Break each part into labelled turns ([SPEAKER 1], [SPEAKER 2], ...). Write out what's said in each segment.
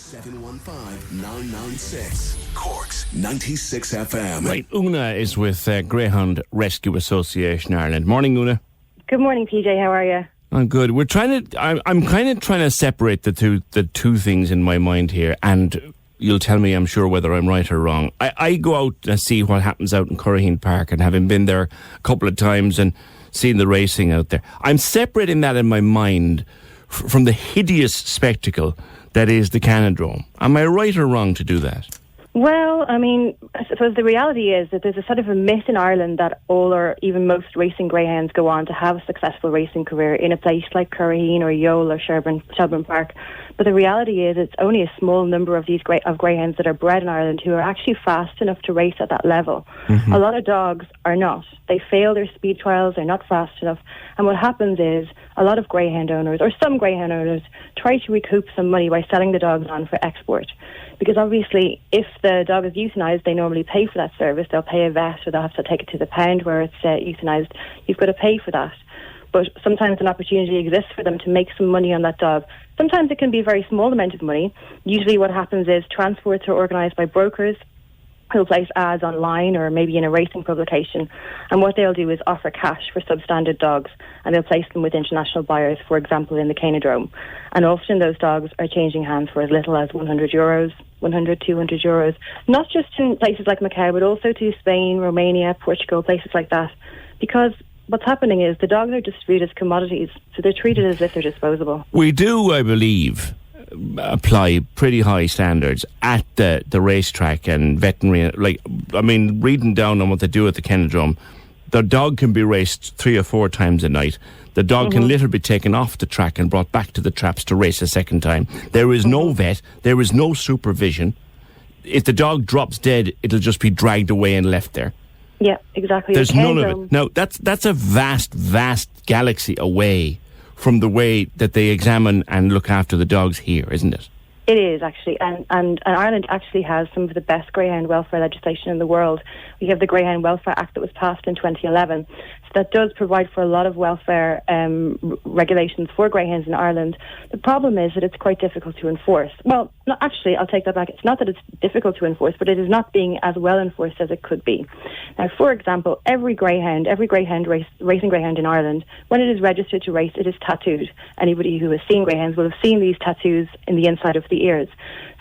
[SPEAKER 1] 715-996. Corks 96 FM.
[SPEAKER 2] Right, Una is with Greyhound Rescue Association Ireland. Morning, Una.
[SPEAKER 3] Good morning, PJ. How are you?
[SPEAKER 2] I'm good. I'm kind of trying to separate the two things in my mind here, and you'll tell me, I'm sure, whether I'm right or wrong. I go out and see what happens out in Curraheen Park, and having been there a couple of times and seen the racing out there, I'm separating that in my mind from the hideous spectacle that is the Canidrome. Am I right or wrong to do that?
[SPEAKER 3] Well, I mean, I suppose the reality is that there's a sort of a myth in Ireland that all or even most racing greyhounds go on to have a successful racing career in a place like Curraheen or Yole or Shelburne Park. But the reality is it's only a small number of these greyhounds that are bred in Ireland who are actually fast enough to race at that level. Mm-hmm. A lot of dogs are not. They fail their speed trials, they're not fast enough. And what happens is a lot of greyhound owners, or some greyhound owners, try to recoup some money by selling the dogs on for export. Because obviously, if the dog is euthanized, they normally pay for that service. They'll pay a vet, or they'll have to take it to the pound where it's euthanized. You've got to pay for that. But sometimes an opportunity exists for them to make some money on that dog. Sometimes it can be a very small amount of money. Usually what happens is transports are organised by brokers who'll place ads online or maybe in a racing publication. And what they'll do is offer cash for substandard dogs, and they'll place them with international buyers, for example, in the Canidrome. And often those dogs are changing hands for as little as €100, 100, 200 euros, not just in places like Macau, but also to Spain, Romania, Portugal, places like that. Because what's happening is the dogs are just viewed as commodities, so they're treated as if they're disposable.
[SPEAKER 2] We do, I believe, apply pretty high standards at the racetrack and veterinary. Reading down on what they do at the Canidrome, the dog can be raced 3 or 4 times a night. The dog can literally be taken off the track and brought back to the traps to race a second time. There is no vet. There is no supervision. If the dog drops dead, it'll just be dragged away and left there.
[SPEAKER 3] Yeah, exactly.
[SPEAKER 2] There's none of it. Now, that's a vast, vast galaxy away from the way that they examine and look after the dogs here, isn't it?
[SPEAKER 3] It is, actually. And Ireland actually has some of the best greyhound welfare legislation in the world. We have the Greyhound Welfare Act that was passed in 2011. So that does provide for a lot of welfare regulations for greyhounds in Ireland. The problem is that it's quite difficult to enforce. Well, no, actually, I'll take that back. It's not that it's difficult to enforce, but it is not being as well enforced as it could be. Now, for example, every racing greyhound in Ireland, when it is registered to race, it is tattooed. Anybody who has seen greyhounds will have seen these tattoos in the inside of the ears.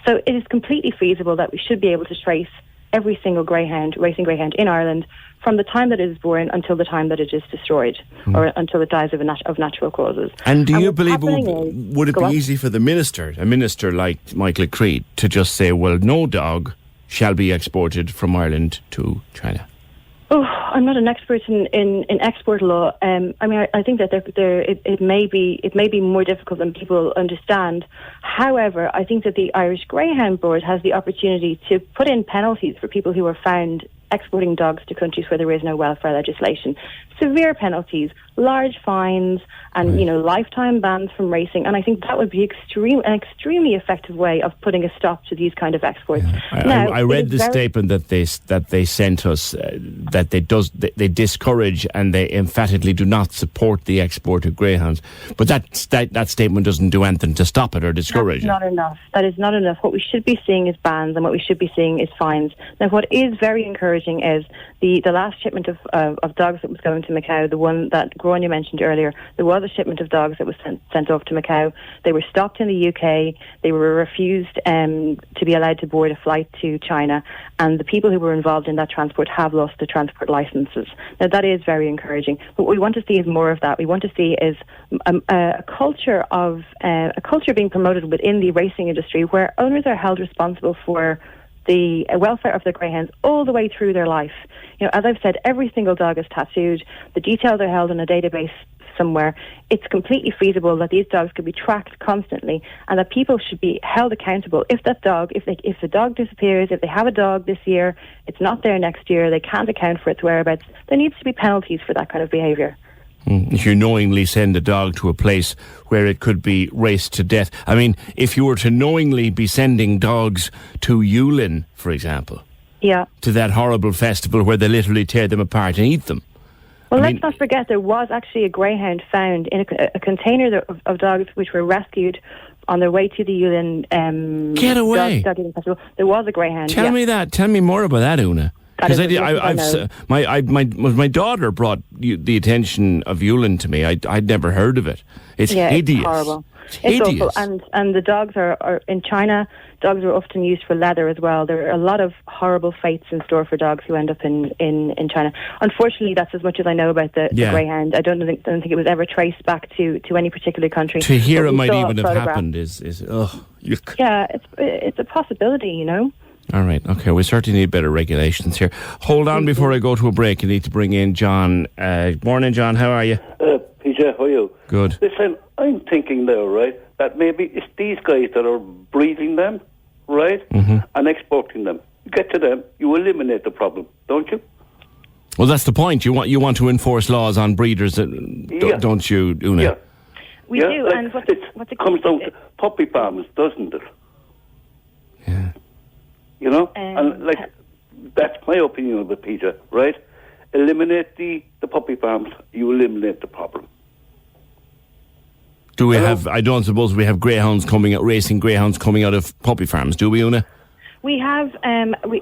[SPEAKER 3] So it is completely feasible that we should be able to trace every single racing greyhound in Ireland from the time that it is born until the time that it is destroyed or until it dies of natural causes.
[SPEAKER 2] And do you believe would it be easy for a minister like Michael Creed, to just say, well, no dog shall be exported from Ireland to China?
[SPEAKER 3] Oh, I'm not an expert in export law. I think that it may be more difficult than people understand. However, I think that the Irish Greyhound Board has the opportunity to put in penalties for people who are found exporting dogs to countries where there is no welfare legislation. Severe penalties, large fines, and lifetime bans from racing. And I think that would be an extremely effective way of putting a stop to these kind of exports.
[SPEAKER 2] Yeah. I read the statement that they sent us that they discourage and they emphatically do not support the export of greyhounds. But that statement doesn't do anything to stop it or discourage it.
[SPEAKER 3] That's not enough. That is not enough. What we should be seeing is bans, and what we should be seeing is fines. Now, what is very encouraging is the last shipment of dogs that was going to Macau, the one that Grania mentioned earlier. There was a shipment of dogs that was sent off to Macau. They were stopped in the UK. They were refused to be allowed to board a flight to China, and the people who were involved in that transport have lost their transport licences. Now, that is very encouraging. But what we want to see is more of that. We want to see is a culture being promoted within the racing industry where owners are held responsible for the welfare of the greyhounds all the way through their life. As I've said, every single dog is tattooed. The details are held in a database somewhere. It's completely feasible that these dogs could be tracked constantly, and that people should be held accountable. If the dog disappears, if they have a dog this year, it's not there next year, they can't account for its whereabouts, there needs to be penalties for that kind of behaviour.
[SPEAKER 2] If you knowingly send a dog to a place where it could be raced to death. I mean, if you were to knowingly be sending dogs to Yulin, for example, to that horrible festival where they literally tear them apart and eat them.
[SPEAKER 3] Well, let's not forget there was actually a greyhound found in a container of dogs which were rescued on their way to the Yulin
[SPEAKER 2] Get away.
[SPEAKER 3] dog eating festival. There was a greyhound.
[SPEAKER 2] Tell me that. Tell me more about that, Una. Because my daughter brought the attention of Yulin to me. I'd never heard of it. It's hideous.
[SPEAKER 3] It's horrible.
[SPEAKER 2] It's
[SPEAKER 3] hideous.
[SPEAKER 2] awful.
[SPEAKER 3] And the dogs are in China. Dogs are often used for leather as well. There are a lot of horrible fates in store for dogs who end up in China. Unfortunately, that's as much as I know about the greyhound. I don't think it was ever traced back to any particular country.
[SPEAKER 2] To hear it might even have happened is yuck.
[SPEAKER 3] Yeah, it's a possibility, you know.
[SPEAKER 2] All right, okay, we certainly need better regulations here. Hold on before I go to a break. I need to bring in John. Morning, John, how are you?
[SPEAKER 4] PJ, how are you?
[SPEAKER 2] Good.
[SPEAKER 4] Listen, I'm thinking now, right, that maybe it's these guys that are breeding them, right, and exporting them. You get to them, you eliminate the problem, don't you?
[SPEAKER 2] Well, that's the point. You want to enforce laws on breeders, don't you, Una?
[SPEAKER 4] Yeah.
[SPEAKER 3] We do,
[SPEAKER 4] like
[SPEAKER 3] and
[SPEAKER 4] it comes down to puppy farms, doesn't it?
[SPEAKER 2] Yeah.
[SPEAKER 4] You know, and that's my opinion of it, Peter. Right? Eliminate the puppy farms. You eliminate the problem.
[SPEAKER 2] Do we have? I don't suppose we have racing greyhounds coming out of puppy farms. Do we, Una?
[SPEAKER 3] We have.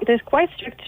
[SPEAKER 3] There's quite strict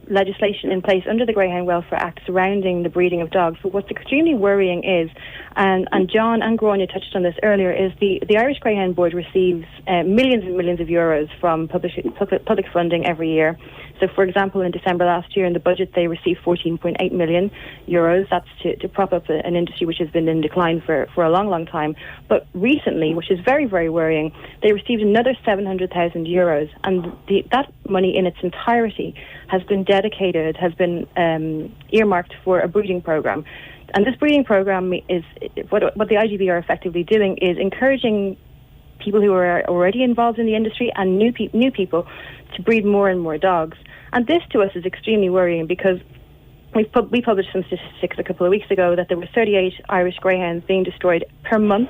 [SPEAKER 3] legislation in place under the Greyhound Welfare Act surrounding the breeding of dogs. But what's extremely worrying is, and John and Grania touched on this earlier, is the Irish Greyhound Board receives millions and millions of euros from public funding every year. So, for example, in December last year, in the budget, they received 14.8 million euros. That's to prop up an industry which has been in decline for a long, long time. But recently, which is very, very worrying, they received another 700,000 euros. And that money in its entirety has been dedicated, has been earmarked for a breeding program. And this breeding program is what the IGB are effectively doing is encouraging people who are already involved in the industry and new people to breed more and more dogs. And this to us is extremely worrying because we published some statistics a couple of weeks ago that there were 38 Irish greyhounds being destroyed per month.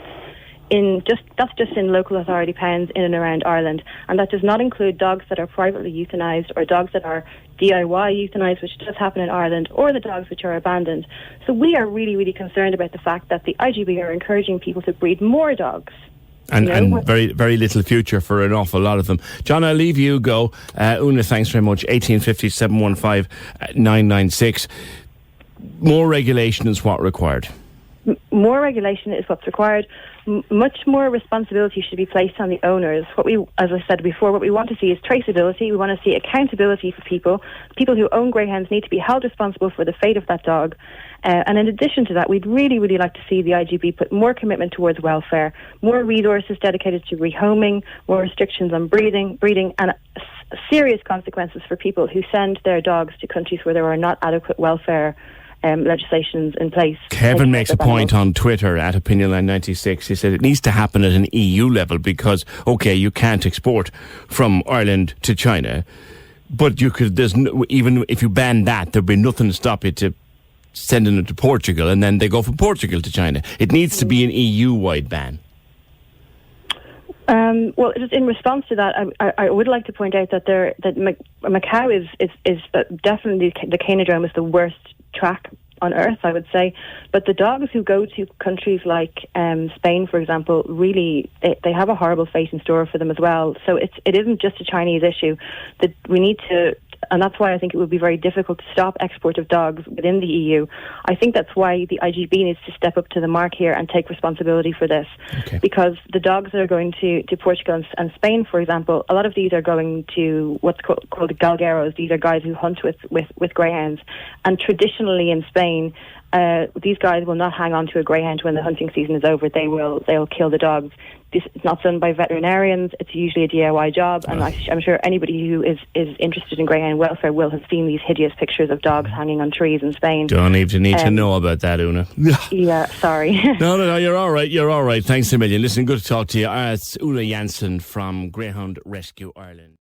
[SPEAKER 3] That's just in local authority pounds in and around Ireland, and that does not include dogs that are privately euthanised or dogs that are DIY euthanised, which does happen in Ireland, or the dogs which are abandoned. So we are really, really concerned about the fact that the IGB are encouraging people to breed more dogs.
[SPEAKER 2] And very, very little future for an awful lot of them. John, I'll leave you go. Una, thanks very much. 1850 715 996. More regulation is what required.
[SPEAKER 3] More regulation is what's required. Much more responsibility should be placed on the owners. As I said before, what we want to see is traceability. We want to see accountability for people. People who own greyhounds need to be held responsible for the fate of that dog. And in addition to that, we'd really, really like to see the IGB put more commitment towards welfare, more resources dedicated to rehoming, more restrictions on breeding, and serious consequences for people who send their dogs to countries where there are not adequate welfare legislations in place.
[SPEAKER 2] Kevin makes a point on Twitter at OpinionLine96. He said it needs to happen at an EU level because, okay, you can't export from Ireland to China, but you could. Even if you ban that, there'd be nothing to stop you to sending it to Portugal, and then they go from Portugal to China. It needs to be an EU-wide ban.
[SPEAKER 3] Well, just in response to that, I would like to point out that Macau is definitely the canidrome is the worst track on earth, I would say. But the dogs who go to countries like Spain, for example, really they have a horrible fate in store for them as well. So it isn't just a Chinese issue. That we need to. And that's why I think it would be very difficult to stop export of dogs within the EU. I think that's why the IGB needs to step up to the mark here and take responsibility for this. Okay. Because the dogs that are going to Portugal and Spain, for example, a lot of these are going to what's called galgueros. These are guys who hunt with greyhounds. And traditionally in Spain, these guys will not hang on to a greyhound when the hunting season is over. They'll kill the dogs. This is not done by veterinarians. It's usually a DIY job, and I'm sure anybody who is interested in greyhound welfare will have seen these hideous pictures of dogs hanging on trees in Spain.
[SPEAKER 2] Don't even need to know about that, Una.
[SPEAKER 3] Yeah, sorry.
[SPEAKER 2] No, you're all right. You're all right. Thanks a million. Listen, good to talk to you. It's Una Jansen from Greyhound Rescue Ireland.